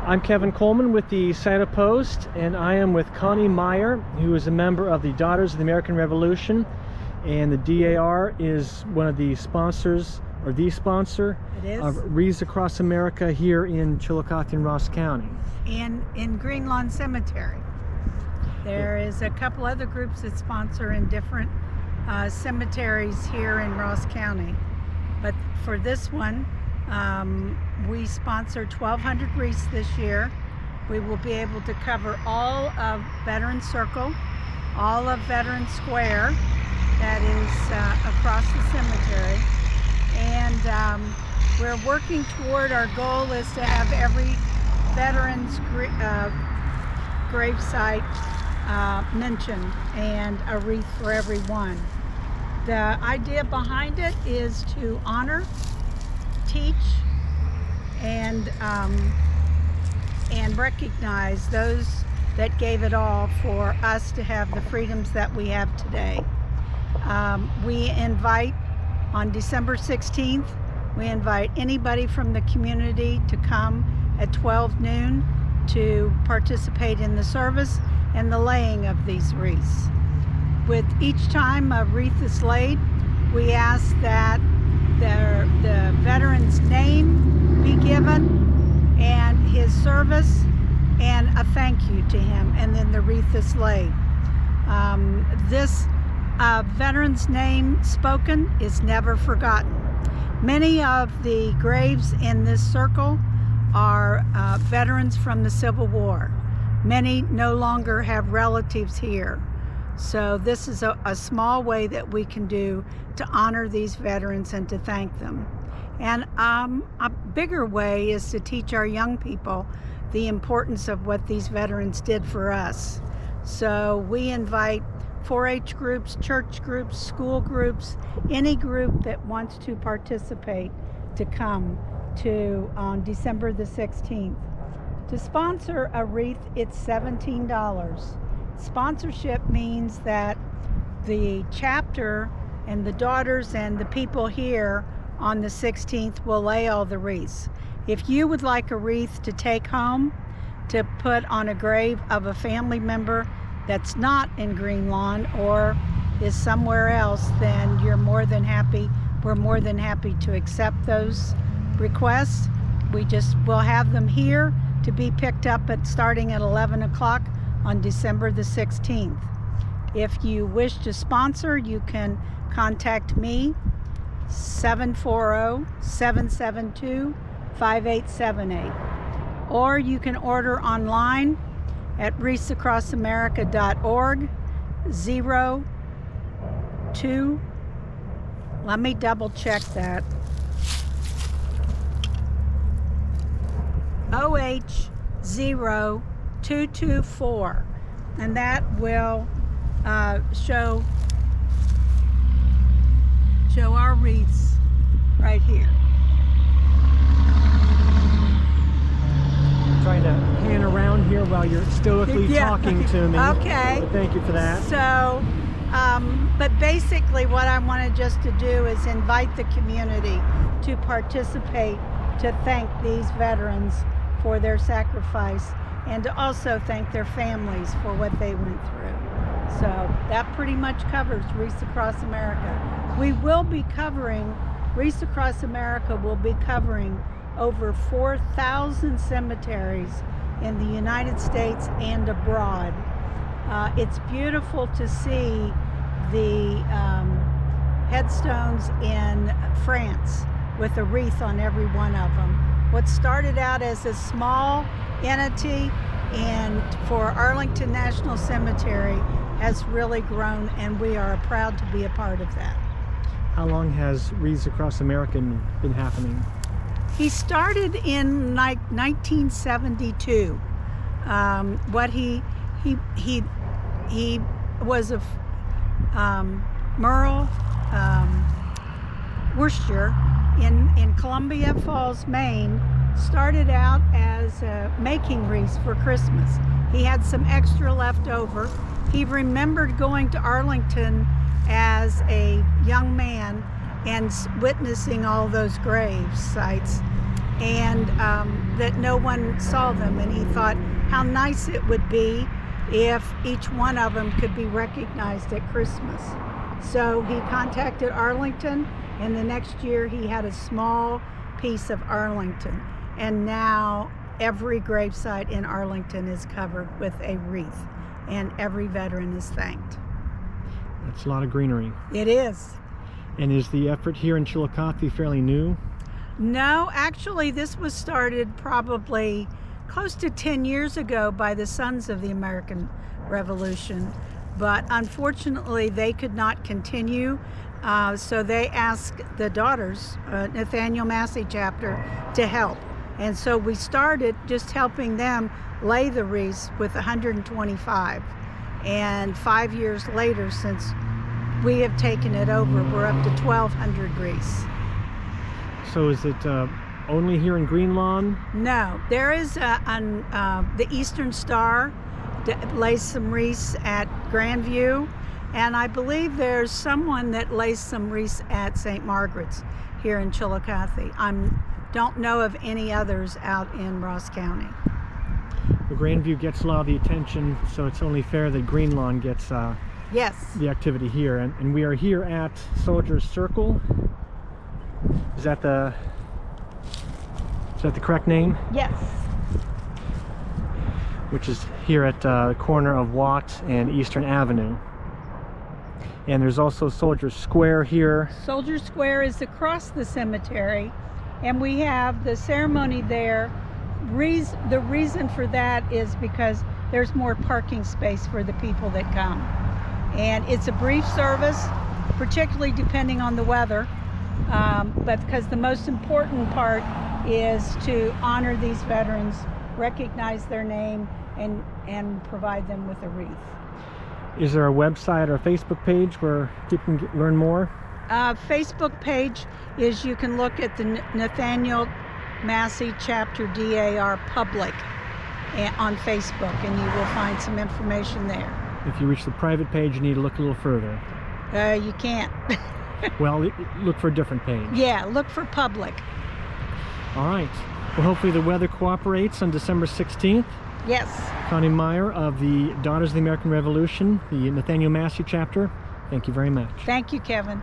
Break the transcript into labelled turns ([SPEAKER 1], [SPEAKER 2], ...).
[SPEAKER 1] I'm Kevin Coleman with the Santa Post, and I am with Connie Meyer, who is a member of the Daughters of the American Revolution, and the DAR is one of the sponsors, or the sponsor, of Wreaths Across America here in Chillicothe and Ross County.
[SPEAKER 2] And in Greenlawn Cemetery. There is a couple other groups that sponsor in different cemeteries here in Ross County. But for this one, we sponsor 1,200 wreaths this year. We will be able to cover all of Veterans Circle, all of Veterans Square, that is across the cemetery. And we're working toward, our goal is to have every veteran's gravesite mentioned and a wreath for everyone. The idea behind it is to honor, teach, and recognize those that gave it all for us to have the freedoms that we have today. We invite, on December 16th, we invite anybody from the community to come at 12 noon to participate in the service and the laying of these wreaths. With each time a wreath is laid, we ask that the veteran's name be given and his service and a thank you to him, and then the wreath is laid. This veteran's name spoken is never forgotten. Many of the graves in this circle are veterans from the Civil War. Many no longer have relatives here. So this is a small way that we can do to honor these veterans and to thank them. And a bigger way is to teach our young people the importance of what these veterans did for us. So we invite 4-H groups, church groups, school groups, any group that wants to participate to come to on December the 16th. To sponsor a wreath, it's $17. Sponsorship means that the chapter and the daughters and the people here on the 16th will lay all the wreaths. If you would like a wreath to take home to put on a grave of a family member that's not in Greenlawn or is somewhere else, then we're more than happy to accept those requests. We'll have them here to be picked up starting at 11 o'clock on December the 16th. If you wish to sponsor, you can contact me, 740-772-5878. Or you can order online at wreathsacrossamerica.org, 02, let me double check that, OH0224, and that will show our wreaths right here.
[SPEAKER 1] I'm trying to pan around here while you're stoically talking to me.
[SPEAKER 2] Okay.
[SPEAKER 1] So thank you for that.
[SPEAKER 2] So, but basically what I wanted just to do is invite the community to participate, to thank these veterans for their sacrifice, and to also thank their families for what they went through. So that pretty much covers Wreaths Across America. We will be covering, Wreaths Across America will be covering over 4,000 cemeteries in the United States and abroad. It's beautiful to see the headstones in France with a wreath on every one of them. What started out as a small entity for Arlington National Cemetery has really grown, and we are proud to be a part of that.
[SPEAKER 1] How long has Wreaths Across America been happening?
[SPEAKER 2] He started in 1972. He was a Merle Worcester in Columbia Falls, Maine. Started out as making wreaths for Christmas. He had some extra left over. He remembered going to Arlington as a young man and witnessing all those grave sites. And that no one saw them, and he thought how nice it would be if each one of them could be recognized at Christmas. So he contacted Arlington, and the next year he had a small piece of Arlington, and now every gravesite in Arlington is covered with a wreath, and every veteran is thanked.
[SPEAKER 1] That's a lot of greenery.
[SPEAKER 2] It is.
[SPEAKER 1] And is the effort here in Chillicothe fairly new?
[SPEAKER 2] No, actually this was started probably close to 10 years ago by the Sons of the American Revolution, but unfortunately they could not continue, so they asked the daughters, Nathaniel Massie chapter, to help. And so we started just helping them lay the wreaths with 125. And 5 years later, since we have taken it over, we're up to 1,200 wreaths.
[SPEAKER 1] So is it only here in Greenlawn?
[SPEAKER 2] No, there is the Eastern Star lays some wreaths at Grandview, and I believe there's someone that lays some wreaths at St. Margaret's here in Chillicothe. Don't know of any others out in Ross County.
[SPEAKER 1] Well, Grandview gets a lot of the attention, so it's only fair that Greenlawn gets
[SPEAKER 2] Yes.
[SPEAKER 1] the activity here. And we are here at Soldier's Circle. Is that the correct name?
[SPEAKER 2] Yes.
[SPEAKER 1] Which is here at the corner of Watt and Eastern Avenue. And there's also Soldier Square here.
[SPEAKER 2] Soldier Square is across the cemetery, and we have the ceremony there. The reason for that is because there's more parking space for the people that come. And it's a brief service, particularly depending on the weather, but because the most important part is to honor these veterans, recognize their name, and provide them with a wreath.
[SPEAKER 1] Is there a website or a Facebook page where people can learn more?
[SPEAKER 2] Facebook page is, you can look at the Nathaniel Massie Chapter DAR Public on Facebook, and you will find some information there.
[SPEAKER 1] If you reach the private page, you need to look a little further.
[SPEAKER 2] You can't.
[SPEAKER 1] Well, look for a different page.
[SPEAKER 2] Yeah, look for public.
[SPEAKER 1] All right. Well, hopefully the weather cooperates on December 16th.
[SPEAKER 2] Yes.
[SPEAKER 1] Connie Meyer of the Daughters of the American Revolution, the Nathaniel Massie chapter, thank you very much.
[SPEAKER 2] Thank you, Kevin.